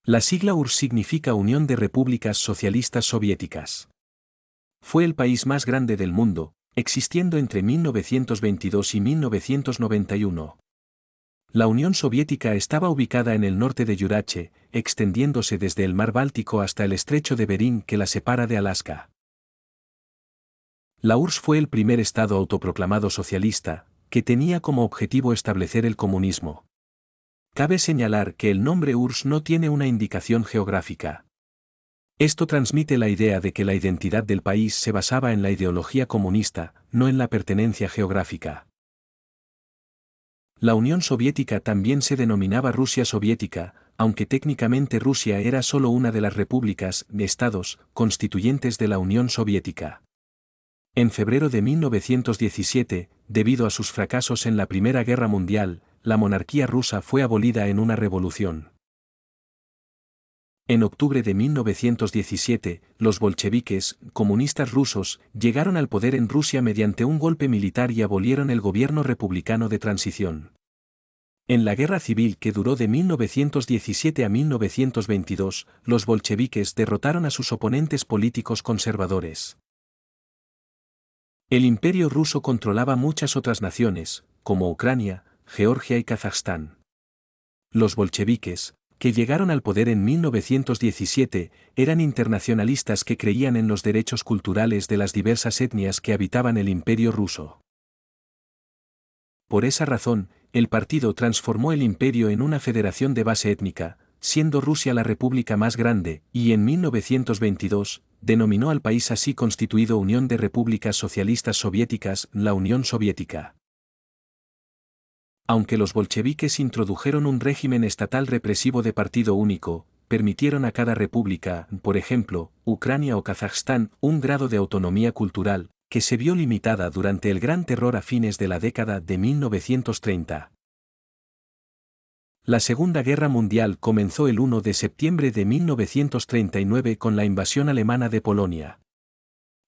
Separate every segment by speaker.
Speaker 1: La sigla URSS significa Unión de Repúblicas Socialistas Soviéticas. Fue el país más grande del mundo, existiendo entre 1922 y 1991. La Unión Soviética estaba ubicada en el norte de Yurache, extendiéndose desde el mar Báltico hasta el estrecho de Bering que la separa de Alaska. La URSS fue el primer estado autoproclamado socialista, que tenía como objetivo establecer el comunismo. Cabe señalar que el nombre URSS no tiene una indicación geográfica. Esto transmite la idea de que la identidad del país se basaba en la ideología comunista, no en la pertenencia geográfica. La Unión Soviética también se denominaba Rusia Soviética, aunque técnicamente Rusia era solo una de las repúblicas, estados, constituyentes de la Unión Soviética. En febrero de 1917, debido a sus fracasos en la Primera Guerra Mundial, la monarquía rusa fue abolida en una revolución. En octubre de 1917, los bolcheviques, comunistas rusos, llegaron al poder en Rusia mediante un golpe militar y abolieron el gobierno republicano de transición. En la guerra civil que duró de 1917 a 1922, los bolcheviques derrotaron a sus oponentes políticos conservadores. El Imperio ruso controlaba muchas otras naciones, como Ucrania, Georgia y Kazajstán. Los bolcheviques, que llegaron al poder en 1917, eran internacionalistas que creían en los derechos culturales de las diversas etnias que habitaban el Imperio ruso. Por esa razón, el partido transformó el imperio en una federación de base étnica, siendo Rusia la república más grande, y en 1922, denominó al país así constituido Unión de Repúblicas Socialistas Soviéticas, la Unión Soviética. Aunque los bolcheviques introdujeron un régimen estatal represivo de partido único, permitieron a cada república, por ejemplo, Ucrania o Kazajstán, un grado de autonomía cultural, que se vio limitada durante el Gran Terror a fines de la década de 1930. La Segunda Guerra Mundial comenzó el 1 de septiembre de 1939 con la invasión alemana de Polonia.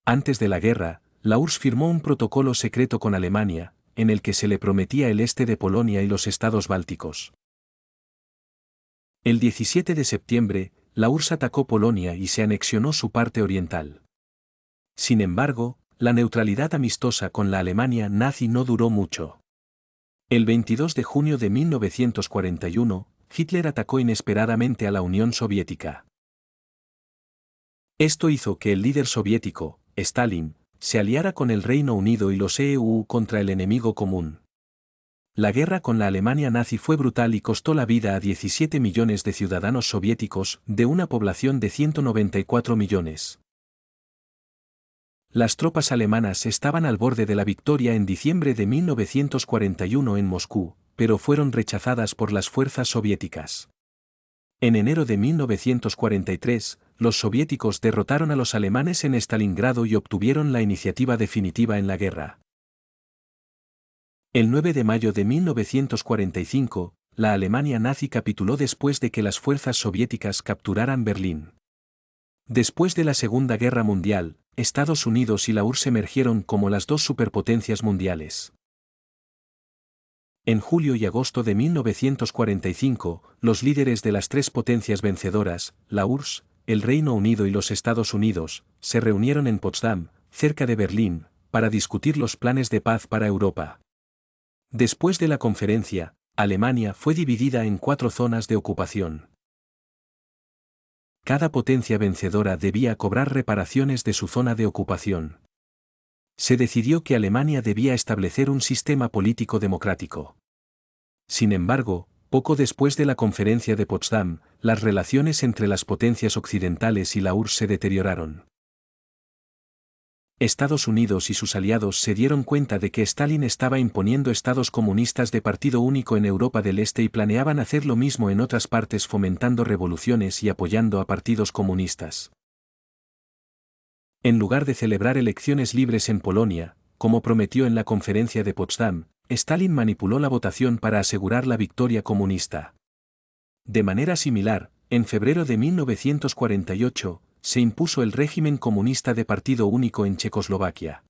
Speaker 1: Antes de la guerra, la URSS firmó un protocolo secreto con Alemania, en el que se le prometía el este de Polonia y los estados bálticos. El 17 de septiembre, la URSS atacó Polonia y se anexionó su parte oriental. Sin embargo, la neutralidad amistosa con la Alemania nazi no duró mucho. El 22 de junio de 1941, Hitler atacó inesperadamente a la Unión Soviética. Esto hizo que el líder soviético, Stalin, se aliara con el Reino Unido y los EU contra el enemigo común. La guerra con la Alemania nazi fue brutal y costó la vida a 17 millones de ciudadanos soviéticos, de una población de 194 millones. Las tropas alemanas estaban al borde de la victoria en diciembre de 1941 en Moscú, pero fueron rechazadas por las fuerzas soviéticas. En enero de 1943, los soviéticos derrotaron a los alemanes en Stalingrado y obtuvieron la iniciativa definitiva en la guerra. El 9 de mayo de 1945, la Alemania nazi capituló después de que las fuerzas soviéticas capturaran Berlín. Después de la Segunda Guerra Mundial, Estados Unidos y la URSS emergieron como las dos superpotencias mundiales. En julio y agosto de 1945, los líderes de las tres potencias vencedoras, la URSS, el Reino Unido y los Estados Unidos, se reunieron en Potsdam, cerca de Berlín, para discutir los planes de paz para Europa. Después de la conferencia, Alemania fue dividida en 4 zonas de ocupación. Cada potencia vencedora debía cobrar reparaciones de su zona de ocupación. Se decidió que Alemania debía establecer un sistema político democrático. Sin embargo, poco después de la conferencia de Potsdam, las relaciones entre las potencias occidentales y la URSS se deterioraron. Estados Unidos y sus aliados se dieron cuenta de que Stalin estaba imponiendo estados comunistas de partido único en Europa del Este y planeaban hacer lo mismo en otras partes fomentando revoluciones y apoyando a partidos comunistas. En lugar de celebrar elecciones libres en Polonia, como prometió en la conferencia de Potsdam, Stalin manipuló la votación para asegurar la victoria comunista. De manera similar, en febrero de 1948, se impuso el régimen comunista de partido único en Checoslovaquia.